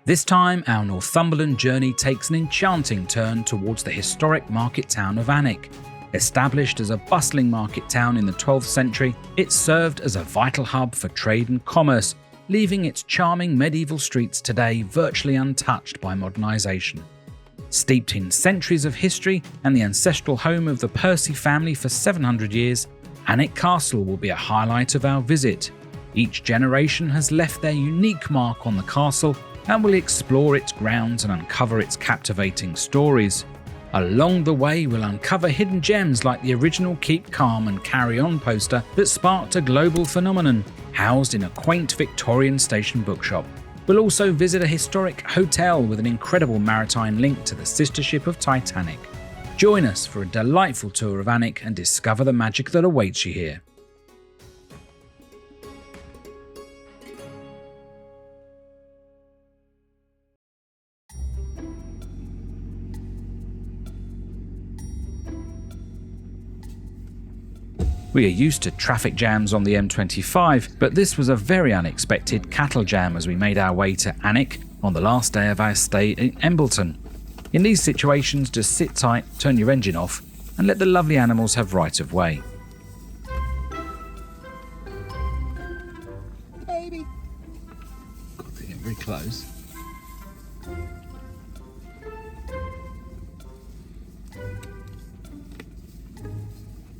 This time, our Northumberland journey takes an enchanting turn towards the historic market town of Alnwick. Established as a bustling market town in the 12th century, it served as a vital hub for trade and commerce, leaving its charming medieval streets today virtually untouched by modernisation. Steeped in centuries of history and the ancestral home of the Percy family for 700 years, Alnwick Castle will be a highlight of our visit. Each generation has left their unique mark on the castle, and we'll explore its grounds and uncover its captivating stories. Along the way, we'll uncover hidden gems like the original Keep Calm and Carry On poster that sparked a global phenomenon, housed in a quaint Victorian station bookshop. We'll also visit a historic hotel with an incredible maritime link to the sister ship of Titanic. Join us for a delightful tour of Alnwick and discover the magic that awaits you here. We are used to traffic jams on the M25, but this was a very unexpected cattle jam as we made our way to Alnwick on the last day of our stay in Embleton. In these situations, just sit tight, turn your engine off, and let the lovely animals have right of way. Baby. Got to get very close.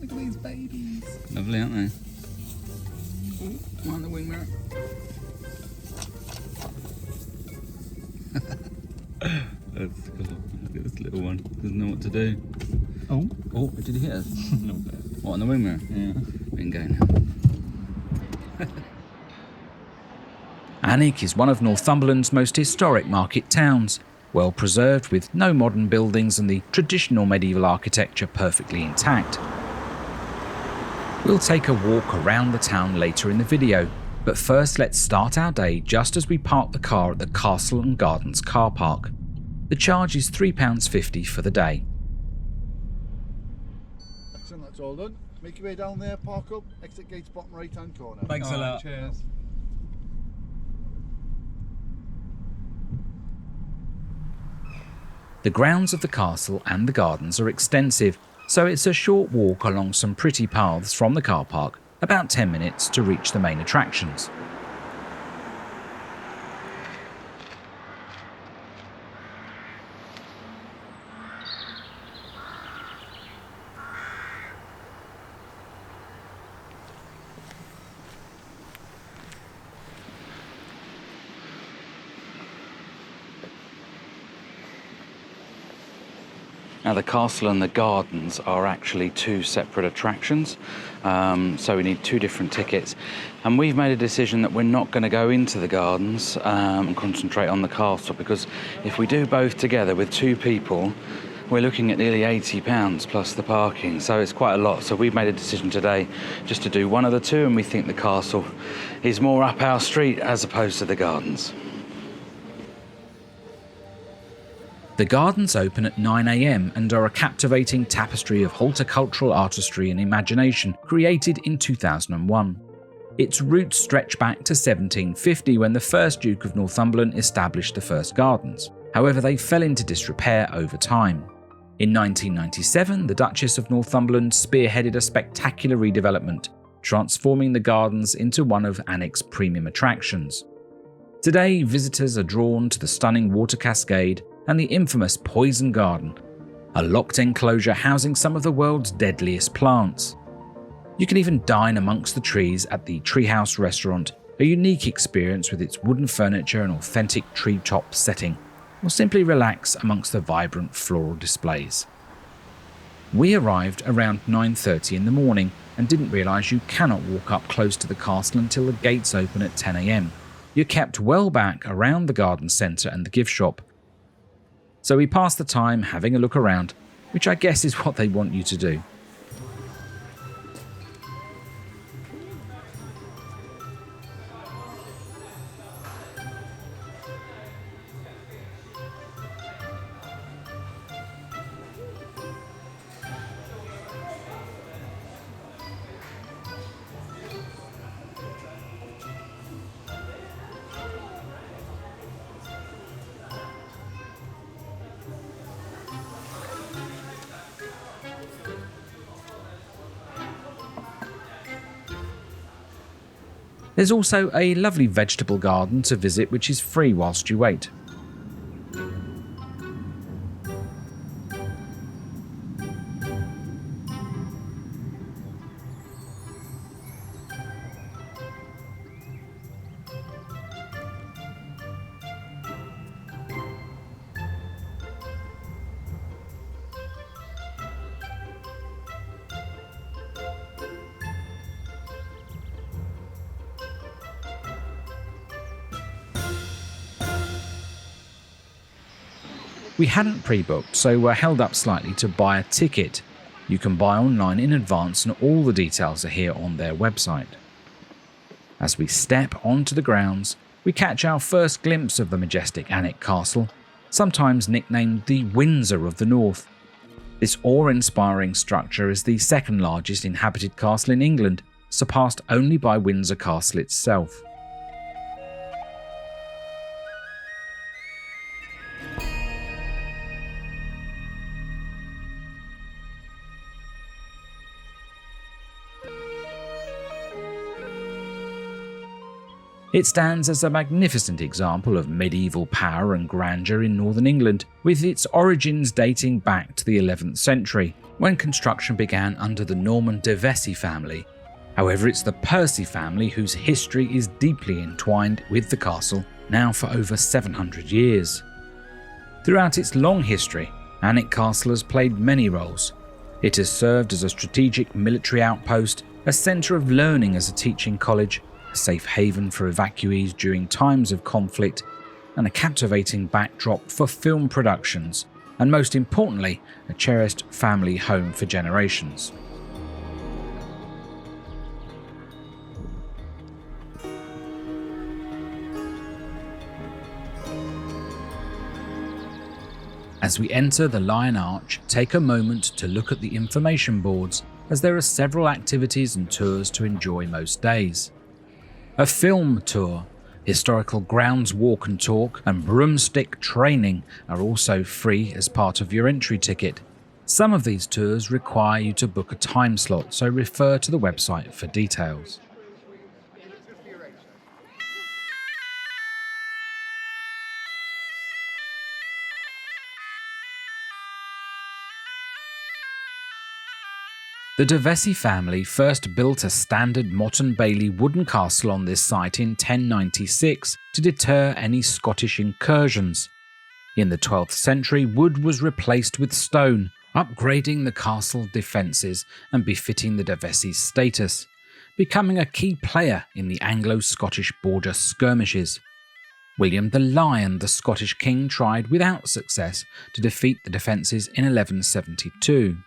Look at these babies. Lovely, aren't they? Oh, on the wing mirror. That's cool. Look at this little one. Doesn't know what to do. Oh, did you hear us? No. What, on the wing mirror? Yeah. Bingo. Alnwick is one of Northumberland's most historic market towns, well preserved with no modern buildings and the traditional medieval architecture perfectly intact. We'll take a walk around the town later in the video, but first let's start our day just as we park the car at the Castle and Gardens car park. The charge is £3.50 for the day. Excellent, that's all done. Make your way down there, park up, exit gates bottom right hand corner. Thanks a lot. Cheers. The grounds of the castle and the gardens are extensive, so it's a short walk along some pretty paths from the car park, about 10 minutes to reach the main attractions. Now the castle and the gardens are actually two separate attractions, so we need two different tickets. And we've made a decision that we're not going to go into the gardens and concentrate on the castle, because if we do both together with two people, we're looking at nearly £80 plus the parking, so it's quite a lot. So we've made a decision today just to do one of the two, and we think the castle is more up our street as opposed to the gardens. The gardens open at 9 AM and are a captivating tapestry of horticultural artistry and imagination created in 2001. Its roots stretch back to 1750 when the first Duke of Northumberland established the first gardens. However, they fell into disrepair over time. In 1997, the Duchess of Northumberland spearheaded a spectacular redevelopment, transforming the gardens into one of Alnwick's premium attractions. Today, visitors are drawn to the stunning water cascade and the infamous Poison Garden, a locked enclosure housing some of the world's deadliest plants. You can even dine amongst the trees at the Treehouse restaurant, a unique experience with its wooden furniture and authentic treetop setting, or simply relax amongst the vibrant floral displays. We arrived around 9:30 in the morning and didn't realise you cannot walk up close to the castle until the gates open at 10 AM. You're kept well back around the garden centre and the gift shop. So we passed the time having a look around, which I guess is what they want you to do. There's also a lovely vegetable garden to visit which is free whilst you wait. We hadn't pre-booked, so we're held up slightly to buy a ticket. You can buy online in advance and all the details are here on their website. As we step onto the grounds, we catch our first glimpse of the majestic Alnwick Castle, sometimes nicknamed the Windsor of the North. This awe-inspiring structure is the second largest inhabited castle in England, surpassed only by Windsor Castle itself. It stands as a magnificent example of medieval power and grandeur in northern England, with its origins dating back to the 11th century, when construction began under the Norman de Vesey family. However, it's the Percy family whose history is deeply entwined with the castle, now for over 700 years. Throughout its long history, Alnwick Castle has played many roles. It has served as a strategic military outpost, a centre of learning as a teaching college, a safe haven for evacuees during times of conflict, and a captivating backdrop for film productions, and most importantly, a cherished family home for generations. As we enter the Lion Arch, take a moment to look at the information boards, as there are several activities and tours to enjoy most days. A film tour, historical grounds walk and talk, and broomstick training are also free as part of your entry ticket. Some of these tours require you to book a time slot, so refer to the website for details. The de Vesey family first built a standard Motte Bailey wooden castle on this site in 1096 to deter any Scottish incursions. In the 12th century, wood was replaced with stone, upgrading the castle defences and befitting the de Vesey's status, becoming a key player in the Anglo-Scottish border skirmishes. William the Lion, the Scottish king, tried without success to defeat the defences in 1172.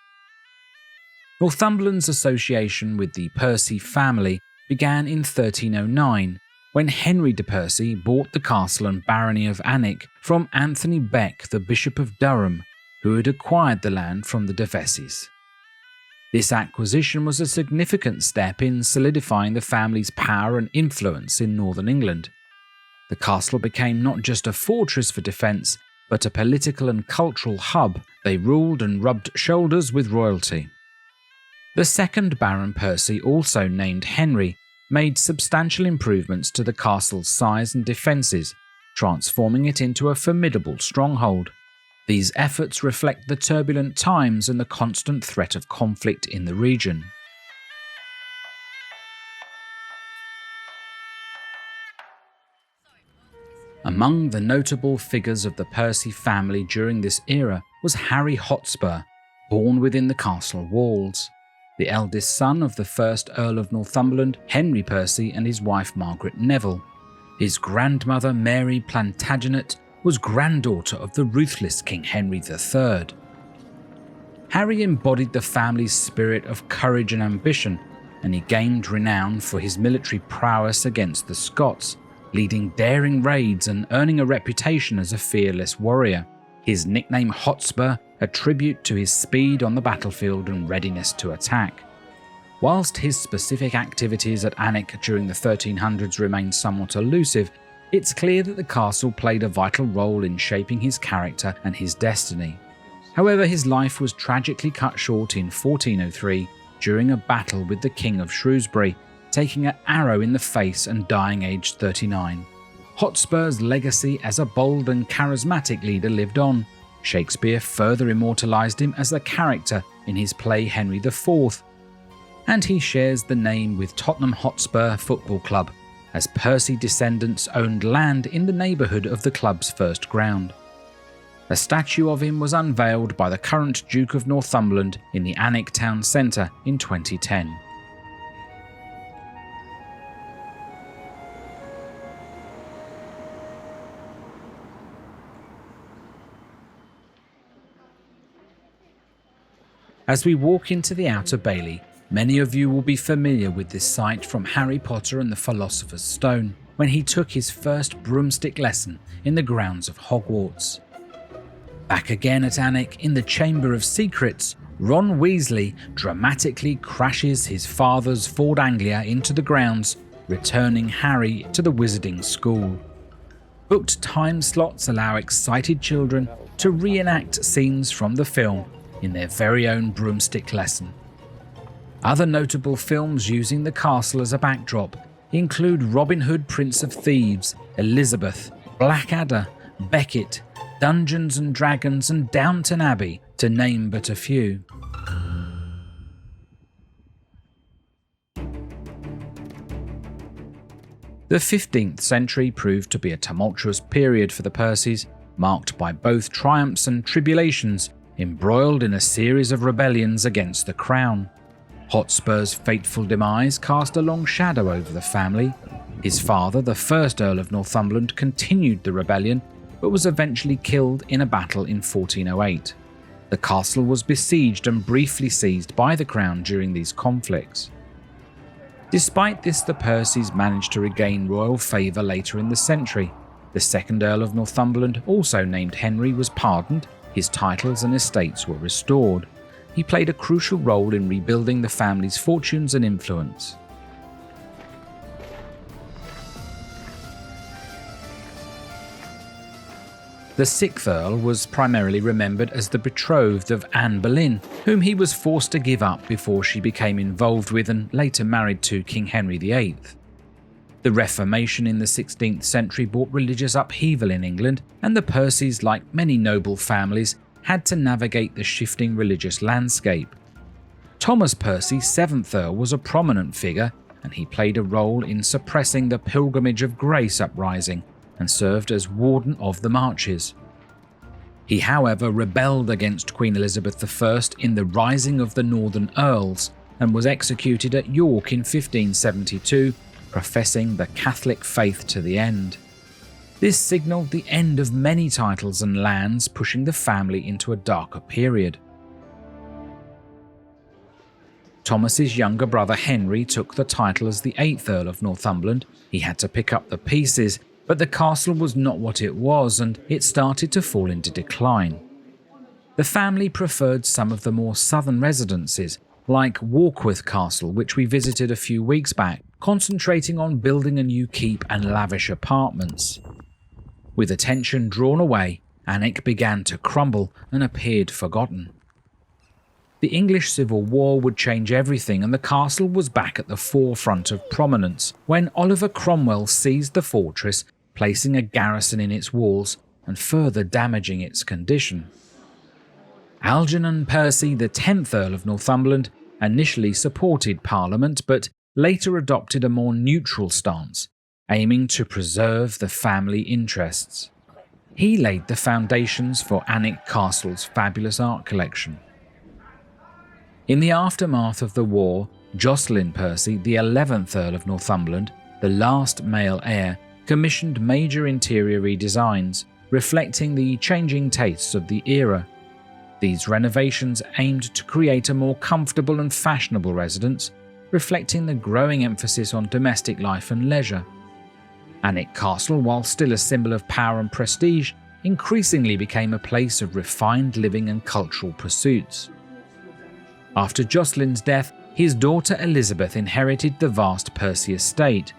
Northumberland's association with the Percy family began in 1309, when Henry de Percy bought the castle and barony of Alnwick from Anthony Beck, the Bishop of Durham, who had acquired the land from the de Veseys. This acquisition was a significant step in solidifying the family's power and influence in northern England. The castle became not just a fortress for defence, but a political and cultural hub. They ruled and rubbed shoulders with royalty. The second Baron Percy, also named Henry, made substantial improvements to the castle's size and defences, transforming it into a formidable stronghold. These efforts reflect the turbulent times and the constant threat of conflict in the region. Among the notable figures of the Percy family during this era was Harry Hotspur, born within the castle walls. The eldest son of the first Earl of Northumberland, Henry Percy, and his wife Margaret Neville. His grandmother Mary Plantagenet was granddaughter of the ruthless King Henry III. Harry embodied the family's spirit of courage and ambition, and he gained renown for his military prowess against the Scots, leading daring raids and earning a reputation as a fearless warrior. His nickname Hotspur, a tribute to his speed on the battlefield and readiness to attack. Whilst his specific activities at Alnwick during the 1300s remain somewhat elusive, it's clear that the castle played a vital role in shaping his character and his destiny. However, his life was tragically cut short in 1403 during a battle with the King of Shrewsbury, taking an arrow in the face and dying aged 39. Hotspur's legacy as a bold and charismatic leader lived on. Shakespeare further immortalised him as a character in his play Henry IV, and he shares the name with Tottenham Hotspur Football Club, as Percy descendants owned land in the neighbourhood of the club's first ground. A statue of him was unveiled by the current Duke of Northumberland in the Alnwick Town Centre in 2010. As we walk into the Outer Bailey, many of you will be familiar with this site from Harry Potter and the Philosopher's Stone, when he took his first broomstick lesson in the grounds of Hogwarts. Back again at Alnwick in the Chamber of Secrets, Ron Weasley dramatically crashes his father's Ford Anglia into the grounds, returning Harry to the Wizarding School. Booked time slots allow excited children to reenact scenes from the film in their very own broomstick lesson. Other notable films using the castle as a backdrop include Robin Hood, Prince of Thieves, Elizabeth, Blackadder, Beckett, Dungeons and Dragons and Downton Abbey, to name but a few. The 15th century proved to be a tumultuous period for the Percys, marked by both triumphs and tribulations, embroiled in a series of rebellions against the crown. Hotspur's fateful demise cast a long shadow over the family. His father, the first Earl of Northumberland, continued the rebellion, but was eventually killed in a battle in 1408. The castle was besieged and briefly seized by the crown during these conflicts. Despite this, the Percys managed to regain royal favour later in the century. The second Earl of Northumberland, also named Henry, was pardoned. His titles and estates were restored. He played a crucial role in rebuilding the family's fortunes and influence. The 6th Earl was primarily remembered as the betrothed of Anne Boleyn, whom he was forced to give up before she became involved with and later married to King Henry VIII. The Reformation in the 16th century brought religious upheaval in England, and the Percys, like many noble families, had to navigate the shifting religious landscape. Thomas Percy, 7th Earl, was a prominent figure, and he played a role in suppressing the Pilgrimage of Grace uprising and served as Warden of the Marches. He, however, rebelled against Queen Elizabeth I in the Rising of the Northern Earls and was executed at York in 1572, professing the Catholic faith to the end. This signalled the end of many titles and lands, pushing the family into a darker period. Thomas's younger brother Henry took the title as the 8th Earl of Northumberland. He had to pick up the pieces, but the castle was not what it was, and it started to fall into decline. The family preferred some of the more southern residences, like Warkworth Castle, which we visited a few weeks back, concentrating on building a new keep and lavish apartments. With attention drawn away, Alnwick began to crumble and appeared forgotten. The English Civil War would change everything, and the castle was back at the forefront of prominence when Oliver Cromwell seized the fortress, placing a garrison in its walls and further damaging its condition. Algernon Percy, the 10th Earl of Northumberland, initially supported Parliament but later adopted a more neutral stance, aiming to preserve the family interests. He laid the foundations for Alnwick Castle's fabulous art collection. In the aftermath of the war, Jocelyn Percy, the 11th Earl of Northumberland, the last male heir, commissioned major interior redesigns, reflecting the changing tastes of the era. These renovations aimed to create a more comfortable and fashionable residence, reflecting the growing emphasis on domestic life and leisure. Alnwick Castle, while still a symbol of power and prestige, increasingly became a place of refined living and cultural pursuits. After Jocelyn's death, his daughter Elizabeth inherited the vast Percy estate.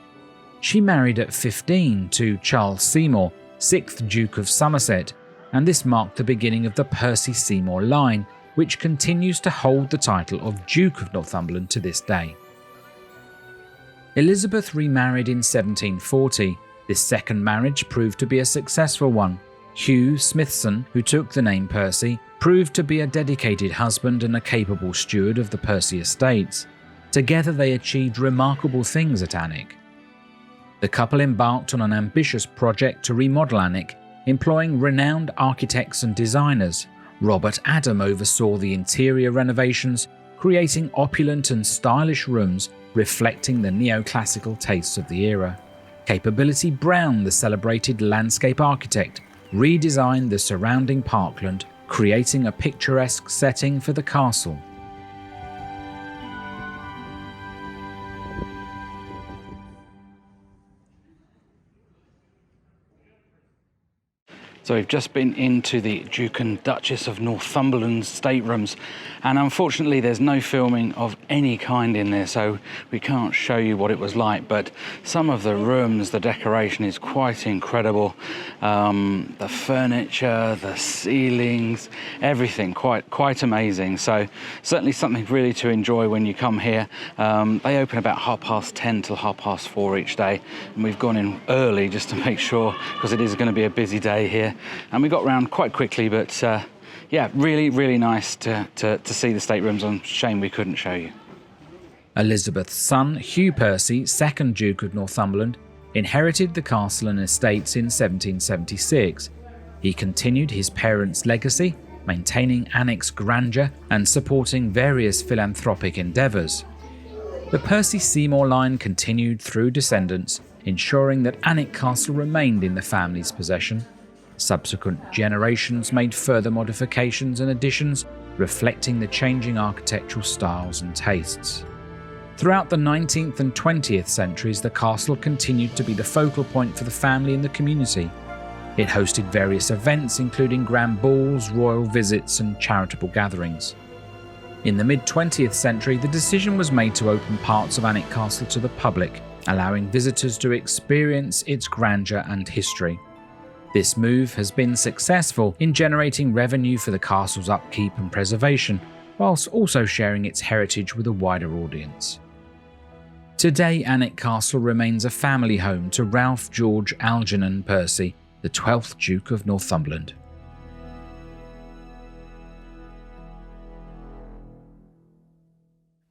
She married at 15 to Charles Seymour, 6th Duke of Somerset, and this marked the beginning of the Percy-Seymour line, which continues to hold the title of Duke of Northumberland to this day. Elizabeth remarried in 1740. This second marriage proved to be a successful one. Hugh Smithson, who took the name Percy, proved to be a dedicated husband and a capable steward of the Percy estates. Together they achieved remarkable things at Alnwick. The couple embarked on an ambitious project to remodel Alnwick, employing renowned architects and designers. Robert Adam oversaw the interior renovations, creating opulent and stylish rooms reflecting the neoclassical tastes of the era. Capability Brown, the celebrated landscape architect, redesigned the surrounding parkland, creating a picturesque setting for the castle. So we've just been into the Duke and Duchess of Northumberland's staterooms, and unfortunately there's no filming of any kind in there, so we can't show you what it was like, but some of the rooms, the decoration is quite incredible. The furniture, the ceilings, everything quite amazing. So certainly something really to enjoy when you come here. They open about 10:30 till 4:30 each day, and we've gone in early just to make sure, because it is going to be a busy day here. And we got round quite quickly, but yeah, really nice to see the staterooms. I'm shame we couldn't show you. Elizabeth's son, Hugh Percy, 2nd Duke of Northumberland, inherited the castle and estates in 1776. He continued his parents' legacy, maintaining Alnwick's grandeur and supporting various philanthropic endeavours. The Percy Seymour line continued through descendants, ensuring that Alnwick Castle remained in the family's possession. Subsequent generations made further modifications and additions, reflecting the changing architectural styles and tastes. Throughout the 19th and 20th centuries, the castle continued to be the focal point for the family and the community. It hosted various events including grand balls, royal visits and charitable gatherings. In the mid-20th century, the decision was made to open parts of Alnwick Castle to the public, allowing visitors to experience its grandeur and history. This move has been successful in generating revenue for the castle's upkeep and preservation, whilst also sharing its heritage with a wider audience. Today, Alnwick Castle remains a family home to Ralph George Algernon Percy, the 12th Duke of Northumberland.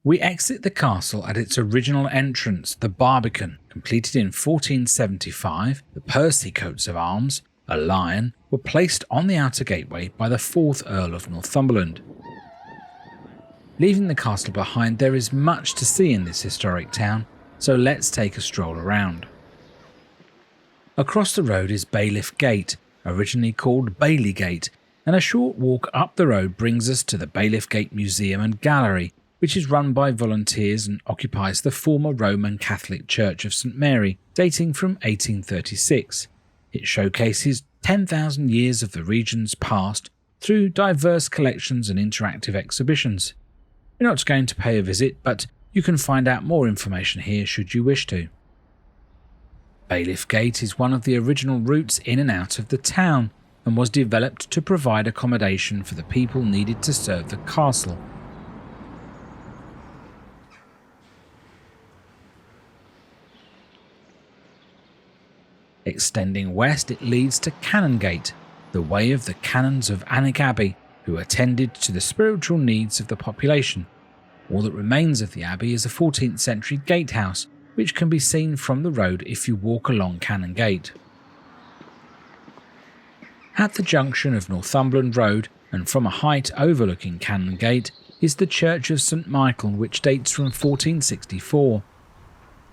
We exit the castle at its original entrance, the Barbican. Completed in 1475, the Percy coats of arms, a lion, were placed on the outer gateway by the 4th Earl of Northumberland. Leaving the castle behind, there is much to see in this historic town, so let's take a stroll around. Across the road is Bailiff Gate, originally called Bailey Gate, and a short walk up the road brings us to the Bailiff Gate Museum and Gallery, which is run by volunteers and occupies the former Roman Catholic Church of St Mary, dating from 1836. It showcases 10,000 years of the region's past through diverse collections and interactive exhibitions. You're not going to pay a visit, but you can find out more information here should you wish to. Bailiff Gate is one of the original routes in and out of the town and was developed to provide accommodation for the people needed to serve the castle. Extending west, it leads to Canongate, the way of the canons of Alnwick Abbey, who attended to the spiritual needs of the population. All that remains of the abbey is a 14th century gatehouse, which can be seen from the road if you walk along Canongate. At the junction of Northumberland Road, and from a height overlooking Canongate, is the Church of St Michael, which dates from 1464.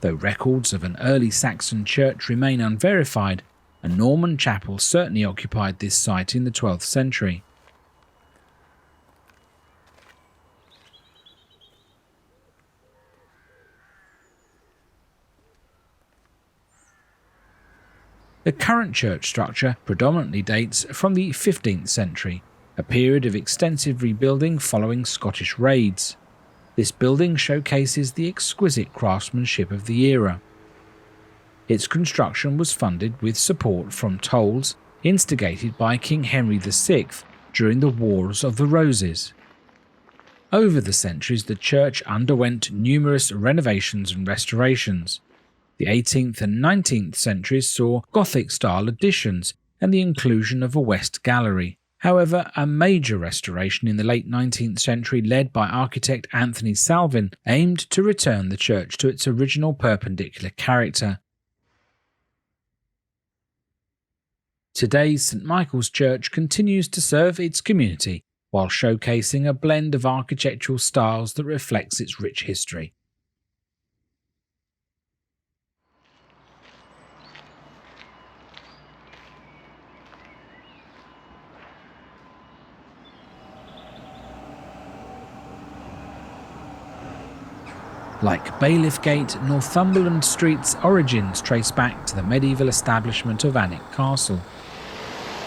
Though records of an early Saxon church remain unverified, a Norman chapel certainly occupied this site in the 12th century. The current church structure predominantly dates from the 15th century, a period of extensive rebuilding following Scottish raids. This building showcases the exquisite craftsmanship of the era. Its construction was funded with support from tolls instigated by King Henry VI during the Wars of the Roses. Over the centuries, the church underwent numerous renovations and restorations. The 18th and 19th centuries saw Gothic-style additions and the inclusion of a west gallery. However, a major restoration in the late 19th century led by architect Anthony Salvin aimed to return the church to its original perpendicular character. Today's St Michael's Church continues to serve its community while showcasing a blend of architectural styles that reflects its rich history. Like Bailiff Gate, Northumberland Street's origins trace back to the medieval establishment of Alnwick Castle.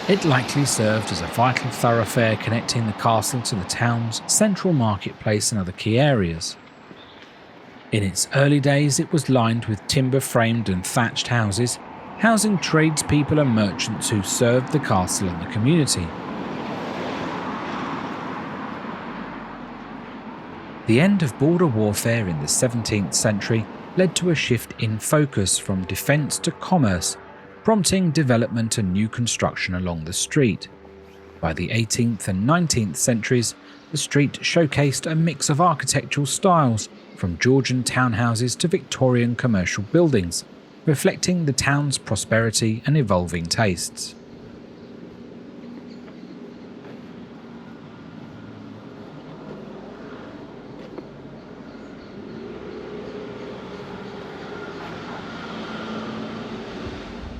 It likely served as a vital thoroughfare connecting the castle to the town's central marketplace and other key areas. In its early days, it was lined with timber-framed and thatched houses, housing tradespeople and merchants who served the castle and the community. The end of border warfare in the 17th century led to a shift in focus from defence to commerce, prompting development and new construction along the street. By the 18th and 19th centuries, the street showcased a mix of architectural styles, from Georgian townhouses to Victorian commercial buildings, reflecting the town's prosperity and evolving tastes.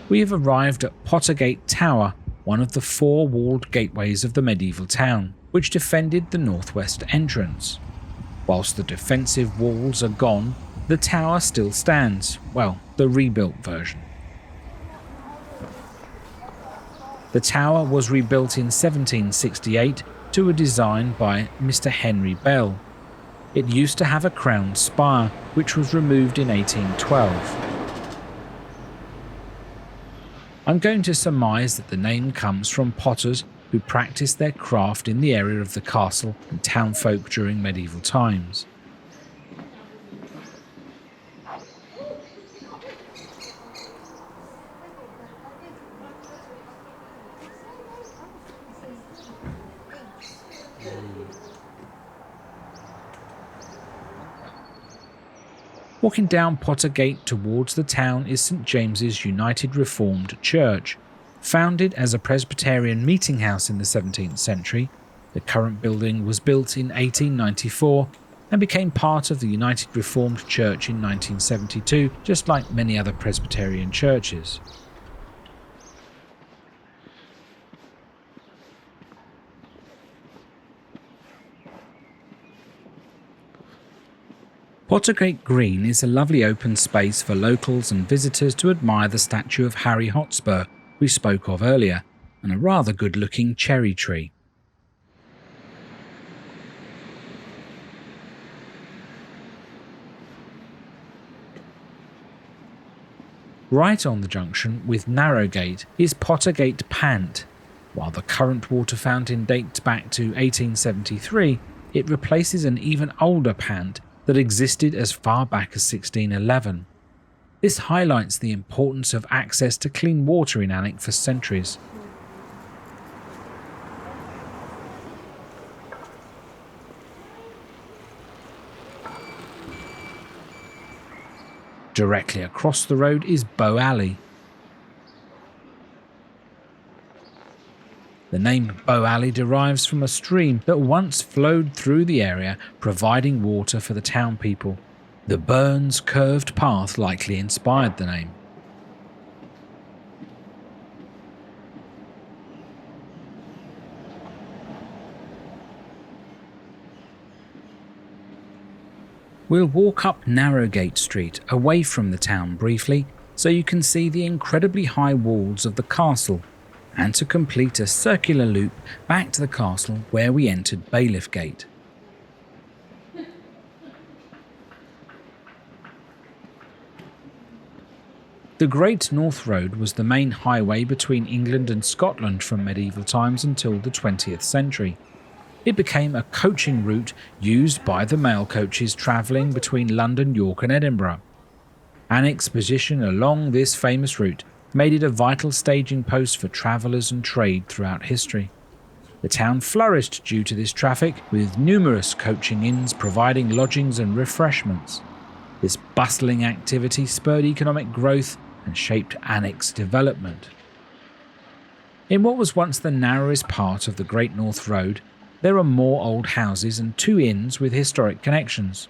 We have arrived at Pottergate Tower, one of the four walled gateways of the medieval town, which defended the northwest entrance. Whilst the defensive walls are gone, the tower still stands, well, the rebuilt version. The tower was rebuilt in 1768 to a design by Mr. Henry Bell. It used to have a crowned spire, which was removed in 1812. I'm going to surmise that the name comes from potters who practiced their craft in the area of the castle and townfolk during medieval times. Walking down Pottergate towards the town is St James's United Reformed Church. Founded as a Presbyterian meeting house in the 17th century, the current building was built in 1894 and became part of the United Reformed Church in 1972, just like many other Presbyterian churches. Pottergate Green is a lovely open space for locals and visitors to admire the statue of Harry Hotspur we spoke of earlier, and a rather good-looking cherry tree. Right on the junction with Narrowgate is Pottergate Pant. While the current water fountain dates back to 1873, it replaces an even older pant that existed as far back as 1611. This highlights the importance of access to clean water in Alnwick for centuries. Directly across the road is Bow Alley. The name Bow Alley derives from a stream that once flowed through the area, providing water for the town people. The Burns curved path likely inspired the name. We'll walk up Narrowgate Street away from the town briefly so you can see the incredibly high walls of the castle, and to complete a circular loop back to the castle where we entered Bailiff Gate. The Great North Road was the main highway between England and Scotland from medieval times until the 20th century. It became a coaching route used by the mail coaches travelling between London, York and Edinburgh. Annick's position along this famous route made it a vital staging post for travellers and trade throughout history. The town flourished due to this traffic, with numerous coaching inns providing lodgings and refreshments. This bustling activity spurred economic growth and shaped Annick's development. In what was once the narrowest part of the Great North Road, there are more old houses and 2 inns with historic connections.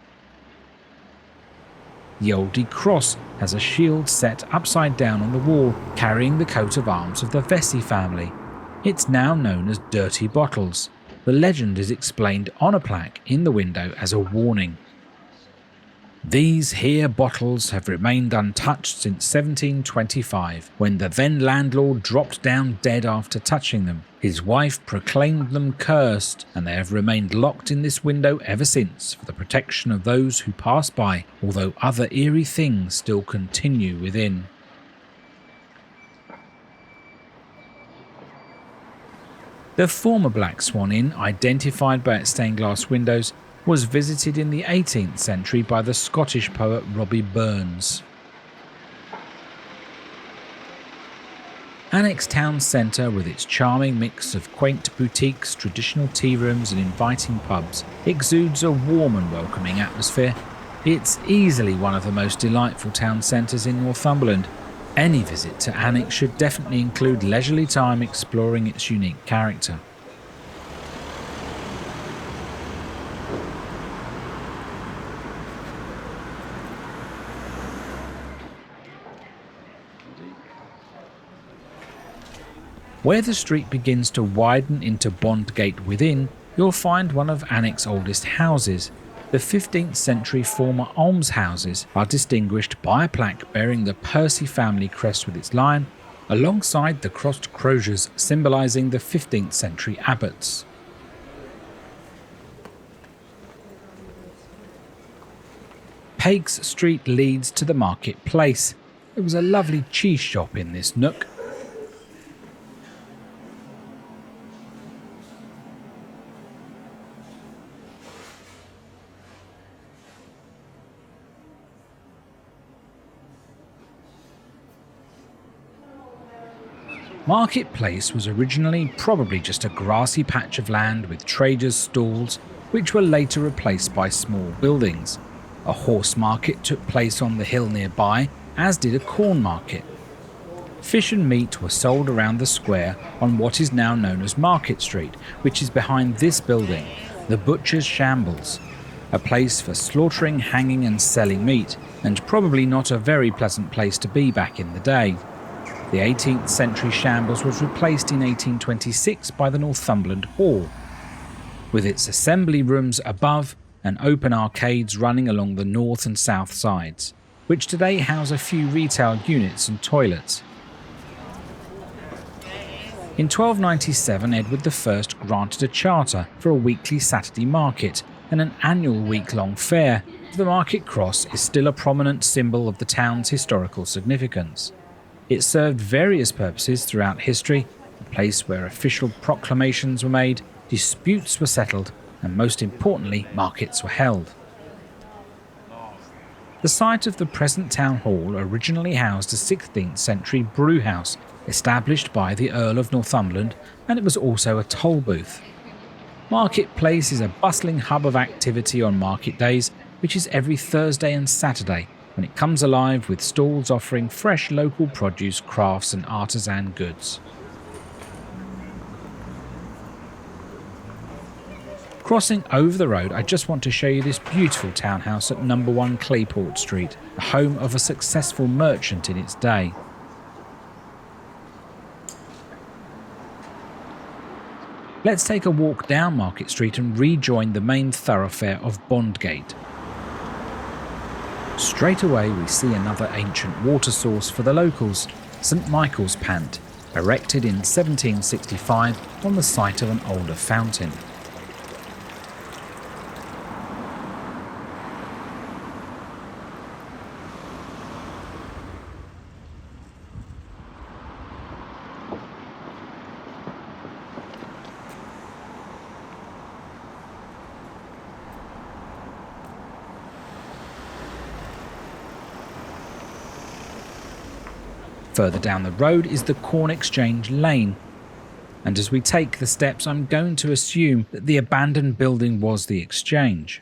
The Oldie Cross has a shield set upside down on the wall, carrying the coat of arms of the Vesey family. It's now known as Dirty Bottles. The legend is explained on a plaque in the window as a warning. These here bottles have remained untouched since 1725, when the then landlord dropped down dead after touching them. His wife proclaimed them cursed, and they have remained locked in this window ever since for the protection of those who pass by, although other eerie things still continue within. The former Black Swan Inn, identified by its stained glass windows, was visited in the 18th century by the Scottish poet Robbie Burns. Annick's town centre, with its charming mix of quaint boutiques, traditional tea rooms and inviting pubs, exudes a warm and welcoming atmosphere. It's easily one of the most delightful town centres in Northumberland. Any visit to Annick should definitely include leisurely time exploring its unique character. Where the street begins to widen into Bondgate within, you'll find one of Annick's oldest houses. The 15th century former almshouses are distinguished by a plaque bearing the Percy family crest with its lion, alongside the crossed croziers symbolising the 15th century abbots. Pake's Street leads to the marketplace. There was a lovely cheese shop in this nook. Marketplace was originally probably just a grassy patch of land with traders' stalls, which were later replaced by small buildings. A horse market took place on the hill nearby, as did a corn market. Fish and meat were sold around the square on what is now known as Market Street, which is behind this building, the Butcher's Shambles, a place for slaughtering, hanging and selling meat, and probably not a very pleasant place to be back in the day. The 18th century shambles was replaced in 1826 by the Northumberland Hall, with its assembly rooms above and open arcades running along the north and south sides, which today house a few retail units and toilets. In 1297, Edward I granted a charter for a weekly Saturday market and an annual week-long fair. The Market Cross is still a prominent symbol of the town's historical significance. It served various purposes throughout history, a place where official proclamations were made, disputes were settled, and most importantly, markets were held. The site of the present town hall originally housed a 16th century brew house established by the Earl of Northumberland, and it was also a toll booth. Market Place is a bustling hub of activity on market days, which is every Thursday and Saturday, when it comes alive with stalls offering fresh local produce, crafts and artisan goods. Crossing over the road, I just want to show you this beautiful townhouse at number 1 Clayport Street, the home of a successful merchant in its day. Let's take a walk down Market Street and rejoin the main thoroughfare of Bondgate. Straight away we see another ancient water source for the locals, St Michael's Pant, erected in 1765 on the site of an older fountain. Further down the road is the Corn Exchange Lane, and as we take the steps, I'm going to assume that the abandoned building was the exchange.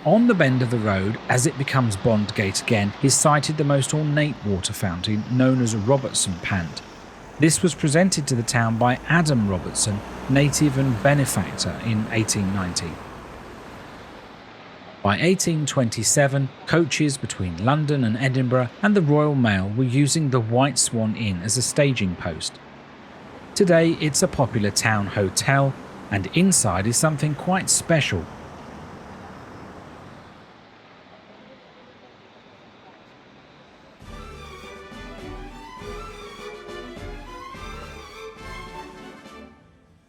On the bend of the road, as it becomes Bondgate again, is sited the most ornate water fountain known as Robertson Pant. This was presented to the town by Adam Robertson, native and benefactor, in 1890. By 1827, coaches between London and Edinburgh and the Royal Mail were using the White Swan Inn as a staging post. Today it's a popular town hotel, and inside is something quite special.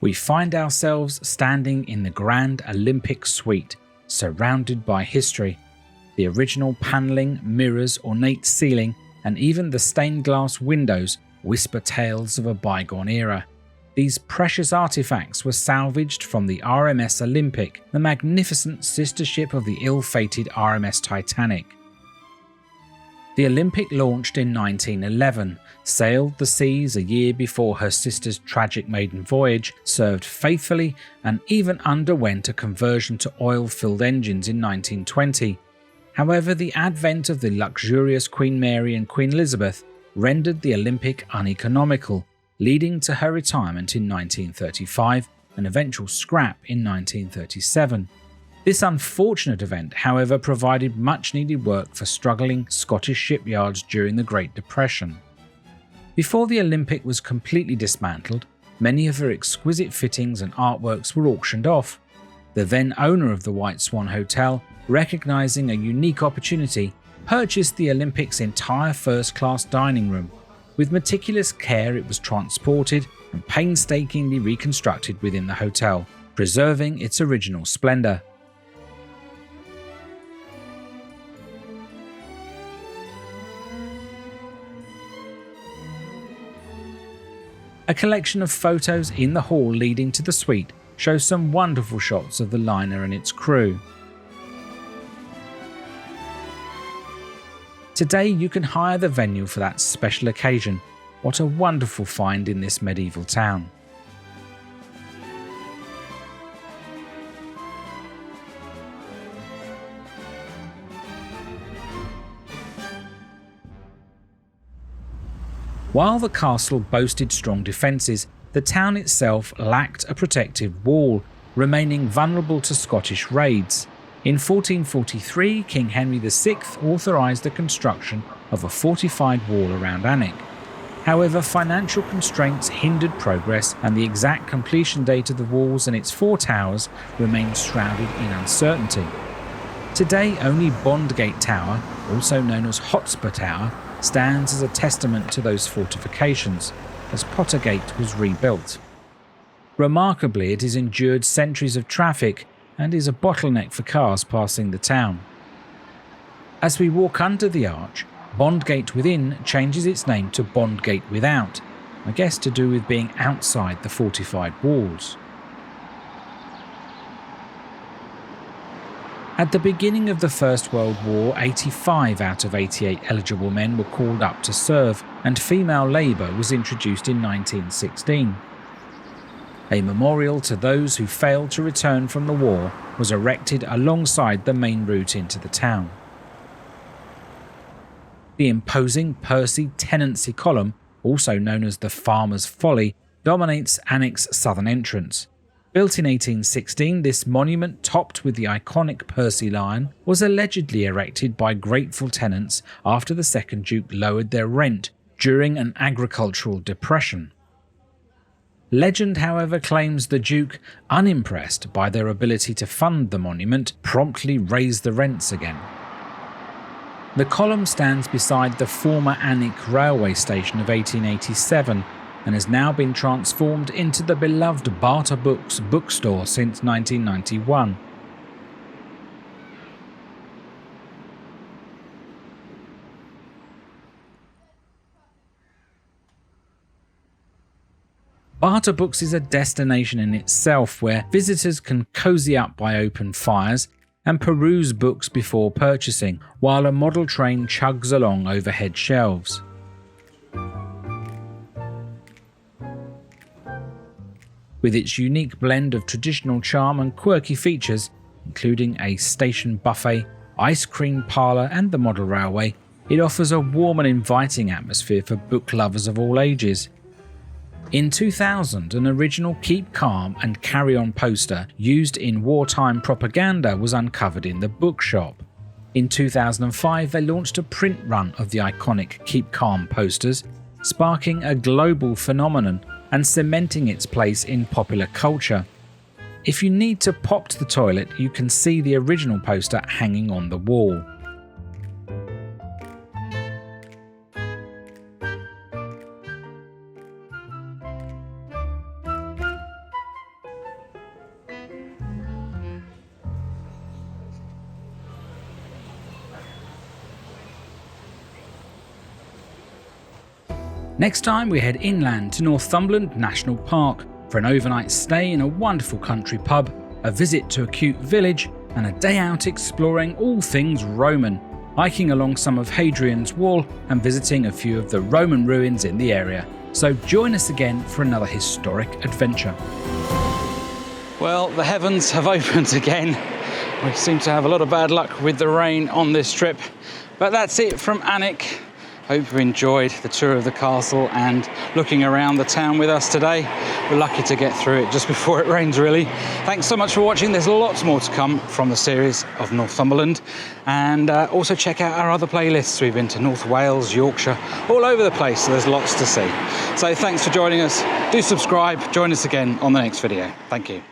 We find ourselves standing in the Grand Olympic Suite, surrounded by history. The original panelling, mirrors, ornate ceiling, and even the stained glass windows whisper tales of a bygone era. These precious artifacts were salvaged from the RMS Olympic, the magnificent sister ship of the ill-fated RMS Titanic. The Olympic launched in 1911, sailed the seas a year before her sister's tragic maiden voyage, served faithfully, and even underwent a conversion to oil-filled engines in 1920. However, the advent of the luxurious Queen Mary and Queen Elizabeth rendered the Olympic uneconomical, leading to her retirement in 1935 and eventual scrap in 1937. This unfortunate event, however, provided much-needed work for struggling Scottish shipyards during the Great Depression. Before the Olympic was completely dismantled, many of her exquisite fittings and artworks were auctioned off. The then owner of the White Swan Hotel, recognising a unique opportunity, purchased the Olympic's entire first-class dining room. With meticulous care, it was transported and painstakingly reconstructed within the hotel, preserving its original splendour. A collection of photos in the hall leading to the suite shows some wonderful shots of the liner and its crew. Today you can hire the venue for that special occasion. What a wonderful find in this medieval town. While the castle boasted strong defences, the town itself lacked a protective wall, remaining vulnerable to Scottish raids. In 1443, King Henry VI authorised the construction of a fortified wall around Alnwick. However, financial constraints hindered progress, and the exact completion date of the walls and its 4 towers remained shrouded in uncertainty. Today, only Bondgate Tower, also known as Hotspur Tower, stands as a testament to those fortifications, as Pottergate was rebuilt. Remarkably, it has endured centuries of traffic and is a bottleneck for cars passing the town. As we walk under the arch, Bondgate Within changes its name to Bondgate Without, I guess to do with being outside the fortified walls. At the beginning of the First World War, 85 out of 88 eligible men were called up to serve, and female labour was introduced in 1916. A memorial to those who failed to return from the war was erected alongside the main route into the town. The imposing Percy tenancy column, also known as the Farmer's Folly, dominates Alnwick's southern entrance. Built in 1816, this monument, topped with the iconic Percy Lion, was allegedly erected by grateful tenants after the second Duke lowered their rent during an agricultural depression. Legend, however, claims the Duke, unimpressed by their ability to fund the monument, promptly raised the rents again. The column stands beside the former Alnwick railway station of 1887 and has now been transformed into the beloved Barter Books bookstore since 1991. Barter Books is a destination in itself where visitors can cozy up by open fires and peruse books before purchasing, while a model train chugs along overhead shelves. With its unique blend of traditional charm and quirky features, including a station buffet, ice cream parlour and the model railway, it offers a warm and inviting atmosphere for book lovers of all ages. In 2000, an original Keep Calm and Carry On poster used in wartime propaganda was uncovered in the bookshop. In 2005, they launched a print run of the iconic Keep Calm posters, sparking a global phenomenon and cementing its place in popular culture. If you need to pop to the toilet, you can see the original poster hanging on the wall. Next time we head inland to Northumberland National Park for an overnight stay in a wonderful country pub, a visit to a cute village and a day out exploring all things Roman, hiking along some of Hadrian's Wall and visiting a few of the Roman ruins in the area. So join us again for another historic adventure. Well, the heavens have opened again. We seem to have a lot of bad luck with the rain on this trip, but that's it from Alnwick. Hope you enjoyed the tour of the castle and looking around the town with us today. We're lucky to get through it just before it rains, really. Thanks so much for watching. There's lots more to come from the series of Northumberland. And also check out our other playlists. We've been to North Wales, Yorkshire, all over the place, so there's lots to see. So thanks for joining us. Do subscribe. Join us again on the next video. Thank you.